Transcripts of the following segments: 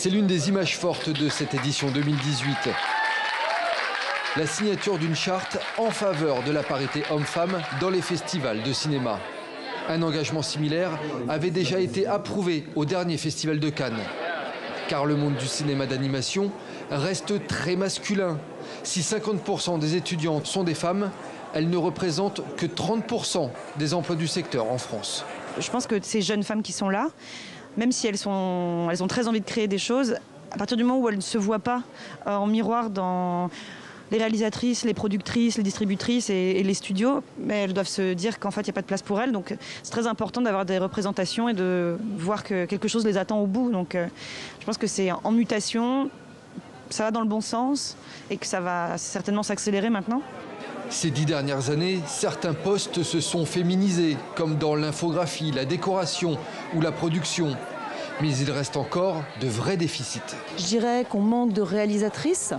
C'est l'une des images fortes de cette édition 2018. La signature d'une charte en faveur de la parité homme-femme dans les festivals de cinéma. Un engagement similaire avait déjà été approuvé au dernier festival de Cannes. Car le monde du cinéma d'animation reste très masculin. Si 50% des étudiantes sont des femmes, elles ne représentent que 30% des emplois du secteur en France. Je pense que ces jeunes femmes qui sont là, même si elles ont très envie de créer des choses, à partir du moment où elles ne se voient pas en miroir dans les réalisatrices, les productrices, les distributrices et les studios, mais elles doivent se dire qu'en fait il n'y a pas de place pour elles. Donc c'est très important d'avoir des représentations et de voir que quelque chose les attend au bout. Donc je pense que c'est en mutation, ça va dans le bon sens et que ça va certainement s'accélérer maintenant. Ces 10 dernières années, certains postes se sont féminisés, comme dans l'infographie, la décoration ou la production. Mais il reste encore de vrais déficits. Je dirais qu'on manque de réalisatrices.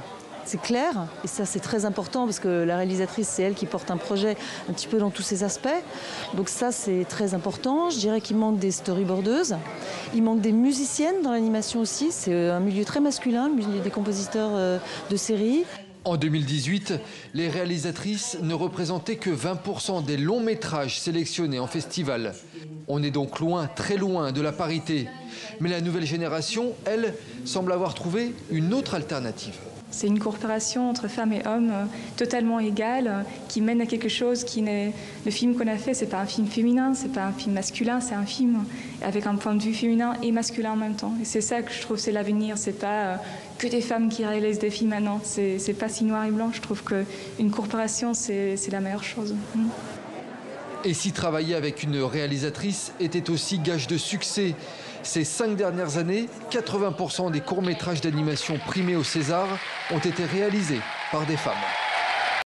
C'est clair, et ça c'est très important parce que la réalisatrice c'est elle qui porte un projet un petit peu dans tous ses aspects. Donc ça c'est très important. Je dirais qu'il manque des storyboardeuses, il manque des musiciennes dans l'animation aussi. C'est un milieu très masculin, le milieu des compositeurs de séries. En 2018, les réalisatrices ne représentaient que 20% des longs métrages sélectionnés en festival. On est donc loin, très loin de la parité. Mais la nouvelle génération, elle, semble avoir trouvé une autre alternative. C'est une coopération entre femmes et hommes totalement égale qui mène à quelque chose qui n'est... Le film qu'on a fait, c'est pas un film féminin, c'est pas un film masculin, c'est un film avec un point de vue féminin et masculin en même temps. Et c'est ça que je trouve c'est l'avenir, c'est pas que des femmes qui réalisent des films maintenant, c'est pas si noir et blanc. Je trouve qu'une coopération, c'est la meilleure chose. Et si travailler avec une réalisatrice était aussi gage de succès? Ces 5 dernières années, 80% des courts-métrages d'animation primés au César ont été réalisés par des femmes.